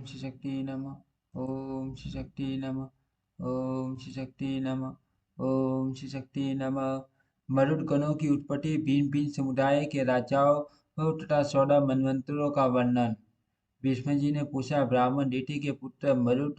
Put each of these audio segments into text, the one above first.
श्री शक्ति नमः। ओम श्री शक्ति नमः। ओम श्री शक्ति नमः। ओम श्री शक्ति नमः। मरुड़ गणों की उत्पत्ति, भिन्न भिन्न समुदाय के राजाओं तथा 16 मनवंतरों का वर्णन। भीष्म जी ने पूछा, ब्राह्मण ऋषि के पुत्र मरुड़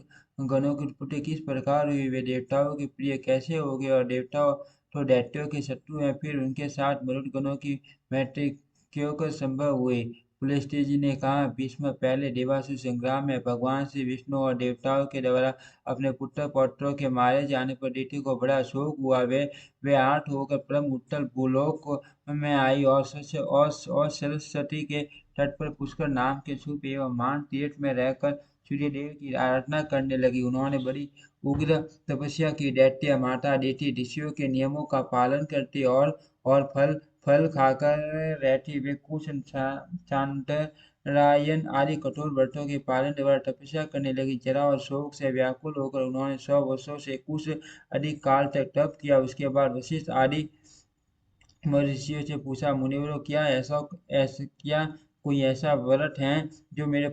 गणों की उत्पत्ति किस प्रकार हुई? वे देवताओं के प्रिय कैसे हो गए और देवताओं तो दैत्यों के शत्रु हैं, फिर उनके साथ मरुड़ गणों की मैत्री क्यों कर संभव हुई? पुलस्त्य जी ने कहा, भीष्म, पहले देवासुर संग्राम में भगवान श्री विष्णु और देवताओं के द्वारा अपने पुत्र पौत्रों के मारे जाने पर ऋषि को बड़ा शोक हुआ। वे आर्त होकर परम उत्तल भूलोक में आई और सरस्वती के तट पर पुष्कर नाम के शुभ एवं मान तीर्थ में रहकर सूर्यदेव की आराधना करने लगी। उन्होंने बड़ी उग्र तपस्या की। दैत्य माता अदिति ऋषियों के नियमों का पालन करती और फल फल खाकर रहती। वे कुश, चांद्रायन आदि कठोर व्रतों के पालन द्वारा तपस्या करने लगी। जरा और शोक से व्याकुल होकर उन्होंने 100 वर्षों से कुछ अधिक काल तक तप किया। उसके बाद वशिष्ठ आदि महर्षियों से पूछा, मुनिवरों, क्या कोई ऐसा व्रत है जो मेरे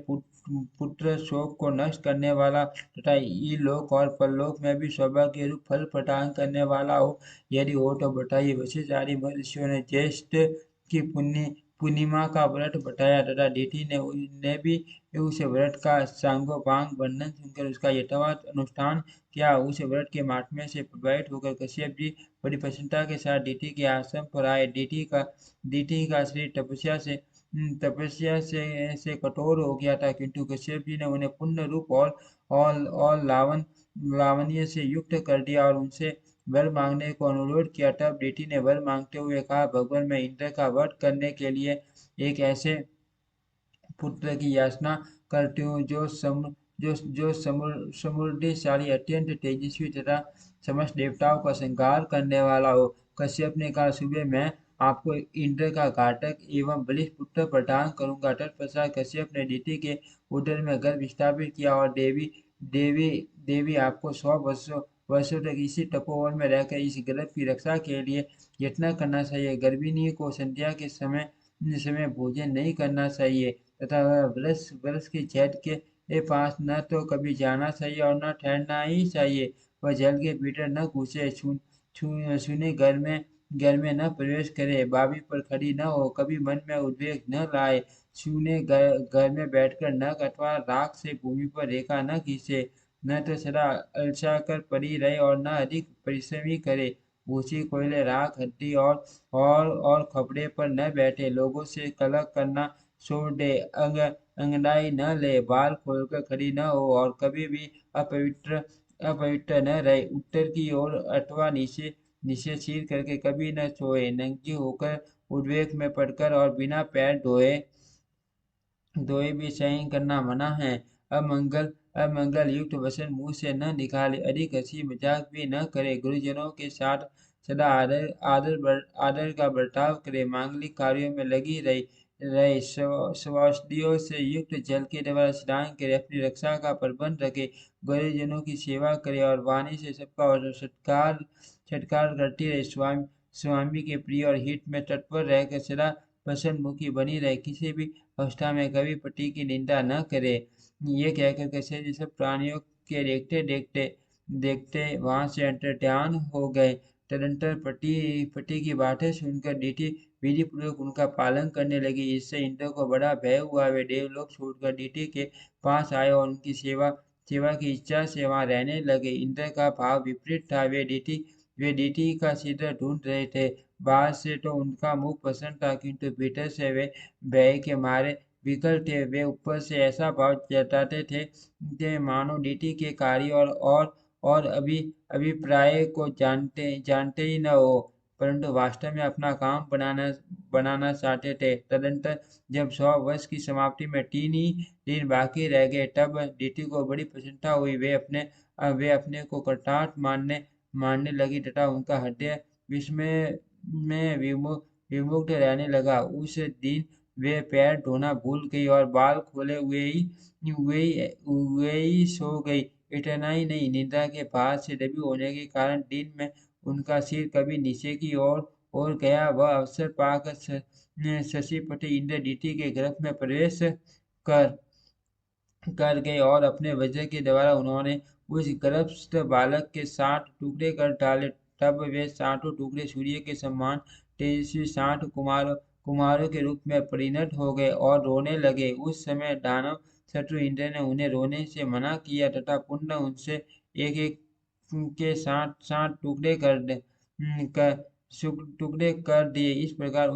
पुत्र शोक को नष्ट करने वाला तथा इलोक और परलोक में भी सौभाग्य रूप फल प्रदान करने वाला हो? यदि हो तो बताइए। वशिष्ठ आदि महर्षियों ने ज्येष्ठ की पूर्णिमा का व्रत बताया तथा ऋषि ने भी उस व्रत का सांगोपांग वर्णन सुनकर उसका यथावत अनुष्ठान किया। उस व्रत के महात्म्य से प्रभावित होकर कश्यप जी बड़ी प्रसन्नता के साथ डीटी के आश्रम पर आए। डीटी का शरीर तपस्या से कठोर हो गया था, किंतु कश्यप जी ने उन्हें पूर्ण रूप और लावण्य से युक्त कर दिया और उनसे वर मांगने को अनुरोध किया। तब डीटी ने वर मांगते हुए कहा, भगवान, मैं इंद्र का वध करने के लिए एक ऐसे पुत्र की याचना करती हूँ जो समृद्धिशाली, अत्यंत तेजस्वी तथा समस्त देवताओं का संहार करने वाला हो। कश्यप ने कहा, सुबह मैं आपको इंद्र का घातक एवं बलिष्ठ पुत्र प्रदान करूंगा। तत्पश्चात कश्यप ने अदिति के उदर में गर्भ स्थापित किया और देवी देवी आपको 100 वर्षों तक इसी तपोवन में रहकर इस गर्भ की रक्षा के लिए यत्न करना चाहिए। गर्भिणी को संध्या के समय भोजन नहीं करना चाहिए तथा वह वृक्ष की छेद के पास न तो कभी जाना चाहिए और न ठहरना ही चाहिए। वह जल के भीतर न घुसे, छूने घर में न प्रवेश करे, बावी पर खड़ी न हो, कभी मन में उद्वेग न लाए, छूने घर में बैठकर नख अथवा राख से भूमि पर रेखा न खींचे, न तो सदा अलसा कर पड़ी रहे और न अधिक परिश्रम ही करे। भूसी, कोयले, राख, हड्डी और खपड़े पर न बैठे, लोगों से कलह करना छोड़ दे, अंगड़ाई न ले, बाल खोलकर खड़ी न हो और कभी भी अपवित्र अपवित्र न रहे। उत्तर की ओर अथवा नीचे नीचे सिर करके कभी न सोए, नंगी होकर उद्वेग में पड़कर और बिना पैर धोए धोए भी सहन करना मना है। अमंगल युक्त वचन मुंह से न निकाले, अधिक हंसी मजाक भी न करे, गुरुजनों के साथ सदा आदर का बर्ताव करे, मांगलिक कार्यों में लगी रहे, स्वौषधियों से युक्त जल के द्वारा स्नान करे, अपनी रक्षा का प्रबंध रखे, गुरुजनों की सेवा करे और वाणी से सबका सत्कार सत्कार करती रहे। स्वामी के प्रिय और हित में तत्पर रहकर सदा प्रसन्न मुखी बनी रहे, किसी भी अवस्था में कभी पति की निंदा न करे। ये कहकर कश्यप जी सब प्राणियों के देखते देखते देखते वहां से अंतर्ध्यान हो गए। तदंतर पति की बातें सुनकर डीटी विधि पूर्वक उनका पालन करने लगी। इससे इंद्र को बड़ा भय हुआ। वे देवलोक छोड़कर डीटी के पास आए और उनकी सेवा सेवा की इच्छा से वहां रहने लगे। इंद्र का भाव विपरीत था। वे डीटी का शीघ्र ढूंढ रहे थे। बाहर से तो उनका मुख प्रसन्न था, किंतु भीतर से वे भय के मारे विकल थे। वे ऊपर से ऐसा भाव जताते थे कि मानो डीटी के कार्य और अभिप्राय को जानते जानते ही न हो, परंतु वास्तव में अपना काम बनाना चाहते थे। तदंतर जब 100 वर्ष की समाप्ति में 3 ही दिन बाकी रह गए, तब डीटी को बड़ी प्रसन्नता हुई। वे अपने को कृतार्थ मानने लगी तथा उनका हृदय विस्मय में विमुग्ध रहने लगा। उस दिन वे पैर धोना भूल गई और बाल खोले हुए ही सो गई। इतना ही नहीं, निद्रा के भार से दबी होने के कारण दिन में उनका सिर कभी नीचे की ओर गया। वह अवसर पाकर शशिपति इंद्र डीटी के गर्भ में प्रवेश कर कर गए और अपने वज्र के द्वारा उन्होंने उस गर्भस्थ बालक के 60 टुकड़े कर डाले। तब वे 60 टुकड़े सूर्य के समान तेजस्वी 60 कुमारों के रूप में परिणत हो गए और रोने लगे। उस समय दानव शत्रु इंद्र ने उन्हें रोने से मना किया तथा पुनः उनसे एक एक के 60 टुकड़े टुकड़े कर दिए। इस प्रकार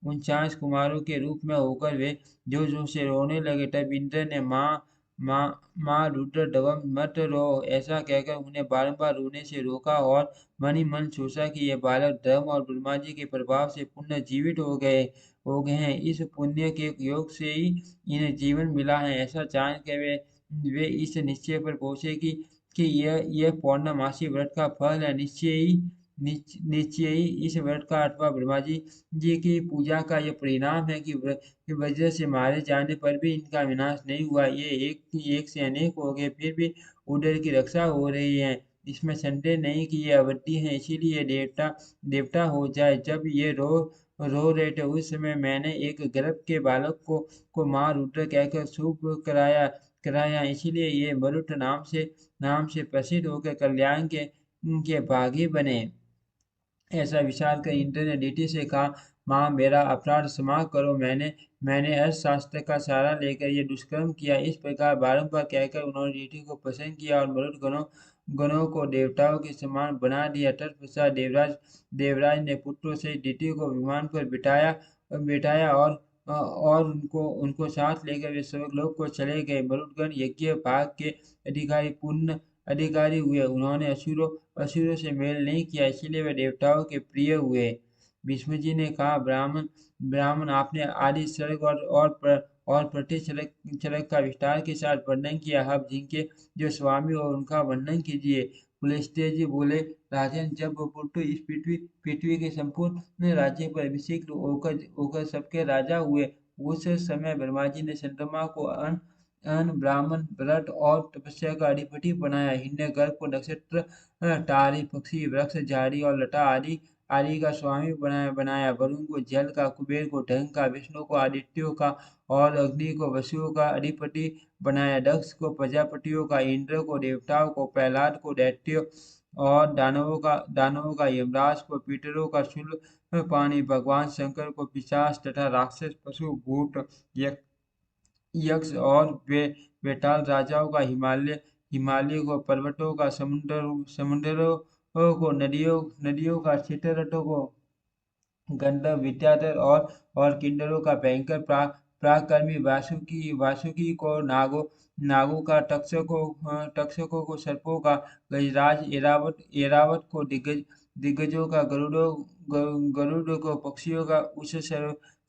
49 कुमारों के रूप में होकर वे जोर जोर से रोने लगे। तब इंद्र ने माँ माँ रुद्रध्वम मत रो ऐसा कहकर उन्हें बारंबार रोने से रोका और मन ही मन सोचा कि ये बालक धर्म और ब्रह्मा जी के प्रभाव से पुनः जीवित हो गए हैं। इस पुण्य के योग से ही इन्हें जीवन मिला है। ऐसा जान के वे इस निश्चय पर पहुंचे कि यह पौर्णमासी व्रत का फल है। निश्चय ही इस व्रत का अथवा ब्रह्मा जी की पूजा का यह परिणाम है कि वज्र से मारे जाने पर भी इनका विनाश नहीं हुआ। ये एक से अनेक हो गए फिर भी उदर की रक्षा हो रही है। इसमें संदेह नहीं कि ये अवधि है, इसीलिए ये देवता हो जाए। जब ये रो रहे थे उस समय मैंने एक गर्भ के बालक को माँ रुद्र कहकर शुभ कराया। इसीलिए ये मरुत नाम से प्रसिद्ध होकर कल्याण के भागी बने। ऐसा विचार कर इंद्र ने अदिति से कहा, माँ मेरा अपराध क्षमा करो। मैंने अर्थशास्त्र का सहारा लेकर ये दुष्कर्म किया। इस प्रकार बारंबार कहकर उन्होंने अदिति को प्रसन्न किया और मरुत गणों को देवताओं के समान बना दिया। तत्पश्चात देवराज ने पुत्रों से अदिति को विमान पर बिठाया और उनको साथ लेकर वे स्वर्गलोक को चले गए। मरुदगण यज्ञ भाग के अधिकारी हुए। उन्होंने असुरों से मेल नहीं किया, इसीलिए वे देवताओं के प्रिय हुए। भीष्म जी ने कहा, ब्राह्मण आपने आदि सर्ग और प्रति चरक का विस्तार के साथ वर्णन किया। अब जिनके जो स्वामी हो उनका वर्णन कीजिए। पुलस्त्य जी बोले, राजन जब पुरु इस पृथ्वी के संपूर्ण राज्य पर अभिषेक होकर सबके राजा हुए, उस समय ब्रह्मा जी ने चंद्रमा को अन्न ब्राह्मण व्रत और तपस्या का अधिपति बनाया। हिरण्यगर्भ को नक्षत्र तारे पक्षी वृक्ष झाड़ी और लता आदि का स्वामी बनाया। वरुण को जल का, कुबेर को ढंग का, विष्णु को आदित्यों का और अग्नि को वसुओं का अधिपति बनाया। दक्ष को प्रजापतियों का, इंद्र को देवताओं को, प्रहलाद को दैत्यों और दानवों का, यमराज को पितरों का, शूल पानी भगवान शंकर को पिशाच तथा राक्षस पशु भूत यक्ष और बेताल राजाओं का, हिमालय को पर्वतों का, समुद्रों को, नदियों का, चित्ररथों को, गंधर्व विद्याधर और किन्नरों का भयंकर पराक्रमी वासुकी को, नागों का, तक्षकों को, सर्पों का, गजराज ऐरावत को, दिग्गजों का, गरुड़ को, पक्षियों का, उस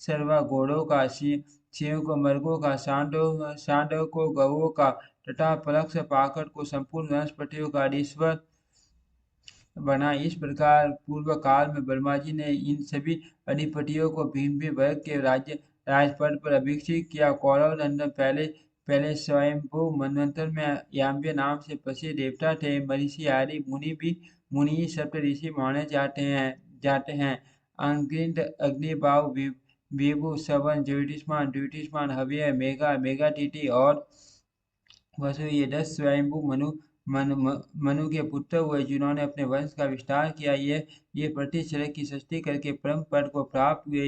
सर्वा घोड़ों का, सिंह को, मृगों का, सांडों को, गौओं का तथा पलक्ष पाकड़ को, संपूर्ण वनस्पतियों का अधीश्वर बना। इस प्रकार पूर्व काल में ब्रह्मा जी ने इन सभी अधिपतियों को भिन्न भिन्न वर्ग के राजपद पर अभिषेक किया। कौरव नंदन पहले स्वयंभू मनवंतर में याम्य नाम से प्रसिद्ध देवता थे। महर्षि आदि मुनि सप्त ऋषि माने जाते हैं। अंगिरद, अग्निबाहु, विभु, श्रवण, ज्योतिष्मान, हव्य, मेघातिथि और वसु ये 10 स्वयंभू मनु के पुत्र हुए जिन्होंने अपने वंश का विस्तार किया। ये प्रतिक्षरक की सृष्टि करके परम पद को प्राप्त हुए।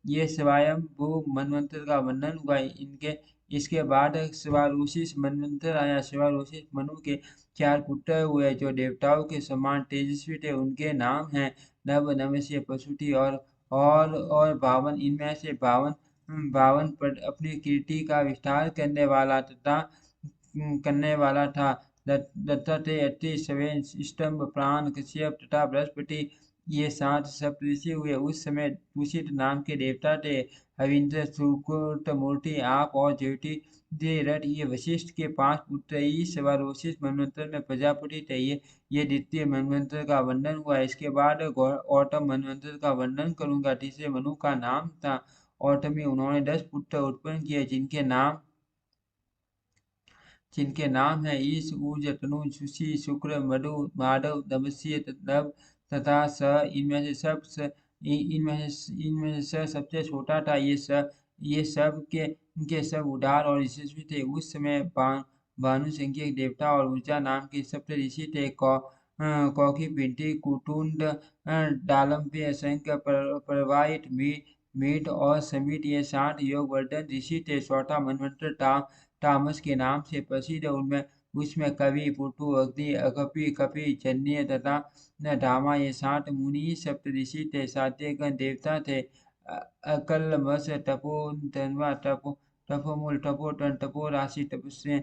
ये स्वयंभू मनवंतर का वर्णन हुआ। इसके बाद शिवारोषिष मनवंतर आया। शिवारोषिष मनु के 4 पुत्र हुए जो देवताओं के समान तेजस्वी थे। उनके नाम हैं नव, नमस्य, प्रसूति और बावन। इनमें से बावन पद अपनी कीर्ति का विस्तार करने वाला था। दत्तात्रेय, अत्रि, श्रवेण, स्तंभ, प्राण, कश्यप तथा बृहस्पति ये 7 सप्तऋषि हुए। उस समय दूषित नाम के देवता थे। हविंद्र, सुकृत, मूर्ति, आप और ज्योति रथ ये वशिष्ठ के 5 पुत्र ही शिवारोषिष मनवंतर में प्रजापति थे। ये द्वितीय मनवंतर का वर्णन हुआ। इसके बाद औतम मनवंतर का वर्णन करूंगा। तीसरे मनु का नाम था औतमी। उन्होंने 10 पुत्र उत्पन्न किए जिनके नाम है ईश, ऊज, तनु, सुशी, शुक्र, मधु, माधव, नमस्य, नव तथा स। इनमें से स सबसे छोटा था। ये सब के सब उदार और यशस्वी थे। उस समय भानु संज्ञक देवता और ऊर्जा नाम के सप्तऋषि थे। कौकी, पिंटी, कुटुंड, डालम्बी, असंख्य, प्रवाहित, मीट और समीट, ये 60 योगवर्धन ऋषि थे। चौथा मनवंतर तामस के नाम से प्रसिद्ध। उनमें उसमें कवि, पुटु, अग्नि, अकपि, कपि, जन्य तथा धामा, ये 60 मुनि सप्तऋषि थे। सात्विक देवता थे। अकल्मष, तपोधन्वा, तपोमूल, तपोधन, तपोराशि, तपस्या,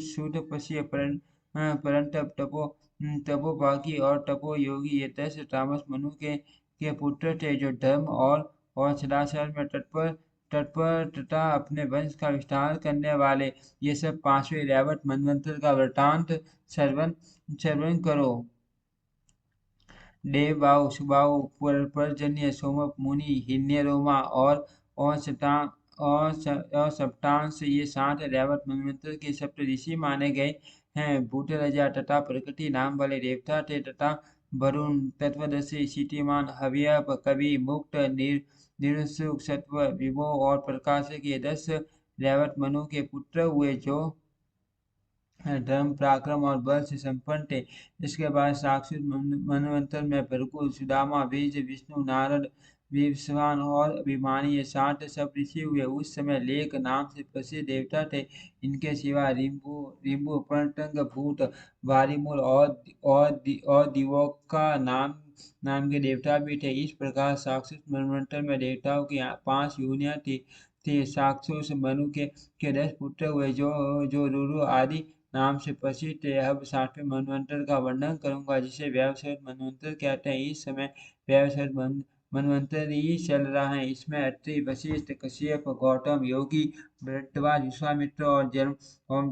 शूद्रपश्य, परंतप, तपोभागी और तपोयोगी, ये 10 तामस मनु के पुत्र थे, जो धर्म और सदाचार में तत्पर तथा अपने वंश का विस्तार करने वाले। ये सब पांचवें रैवत मनवंतर का वृतांत श्रवण करो। देवबाहु, सुबाहु, पर्जन्य, सोमक, मुनि, हिरण्यरोमा और सप्तांश, ये 60 रैवत मनवंतर के सप्तऋषि माने गए हैं। भूतराजा तथा प्रकृति नाम वाले देवता थे तथा वरुण, तत्वदर्शी, क्षितिमान, हव्य, कवि, मुक्त, निरुत्सुक, सत्व, विभो और प्रकाशक, ये 10 रैवत मनु के पुत्र हुए, जो धर्म, पराक्रम और बल से संपन्न थे। इसके बाद शाश्वत मनवंतर में भृगु, सुदामा, बीज, विष्णु, नारद, विवस्वान और अभिमानी, ये 60 सब ऋषि हुए। उस समय लेख नाम से प्रसिद्ध देवता थे। इनके सिवा रिंबु, पर्णतंग, भूत, वारिमूल और दिवोका नाम के देवता भी थे। इस प्रकार शाश्वत मनवंतर में देवताओं की 5 योनियां थी। शाक्षुष मनु के 10 पुत्र हुए, जो रुरु आदि नाम से प्रसिद्ध थे। अब 60वें मनवंतर का वर्णन करूंगा, जिसे वैवस्वत मनवंतर कहते हैं। इस समय वैवस्वत मनवंतर ही चल रहा है। इसमें अत्रि, वशिष्ठ, कश्यप, गौतम, योगी, भरद्वाज, विश्वामित्र और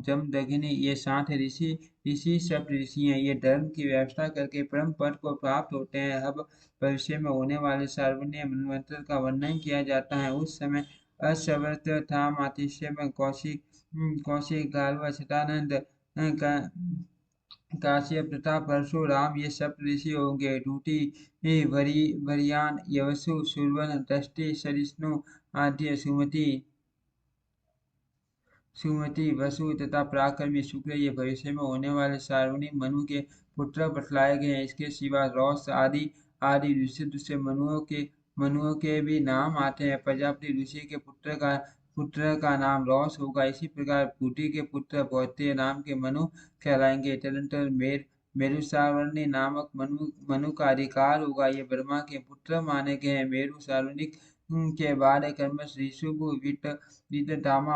जमदग्नि, ये 60 ऋषि सप्त ऋषि हैं। ये धर्म की व्यवस्था करके परम पद को प्राप्त होते हैं। अब भविष्य में होने वाले सार्वजनिक मनवंतर का वर्णन किया जाता है। उस समय अश्वत्थ था, मातृश्य में कौशिक, गाल्व, शतानंद, काश्यप तथा परशुराम, ये सप्त ऋषि होंगे। दूती, वरियान, यवसु, सुरवन, दष्टि, सहिष्णु, आद्य, सुमति, वसु तथा पराक्रमी शुक्र, ये भविष्य में होने वाले सार्वजनिक मनु के पुत्र बतलाए गए हैं। इसके सिवा रौस आदि दूसरे मनुओं के भी नाम आते हैं। प्रजापति ऋषि के पुत्र का नाम रौस होगा। इसी प्रकार पुटी के पुत्र बौत्य नाम के मनु कहलाएंगे। तदनंतर मेरु नामक मनु का अधिकार होगा। ये ब्रह्मा के पुत्र माने गए हैं। मेरु सार्वजनिक के बाद कर्मश, ऋषभ, वितधामा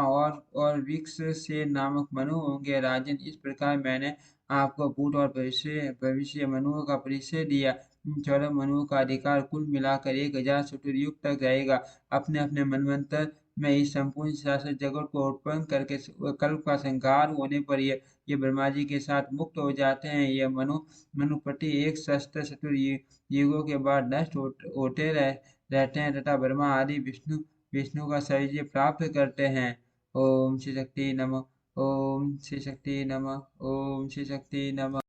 और विक्स से नामक मनु होंगे। राजन, इस प्रकार मैंने आपको भूत और भविष्य मनुओं का परिचय दिया। 14 मनुओं का अधिकार कुल मिलाकर 1000 चतुर्युग तक रहेगा। अपने अपने मनवंतर में इस संपूर्ण शासक जगत को उत्पन्न करके कल्प का संहार होने पर ये ब्रह्मा जी के साथ मुक्त हो जाते हैं। ये मनु प्रति 1 सहस्त्र चतुर्युगों के बाद नष्ट होते रहते हैं तथा ब्रह्मा आदि विष्णु का सायुज्य प्राप्त करते हैं। ओम श्री शक्ति नमः। ओम श्री शक्ति नमः। ओम श्री शक्ति नमः।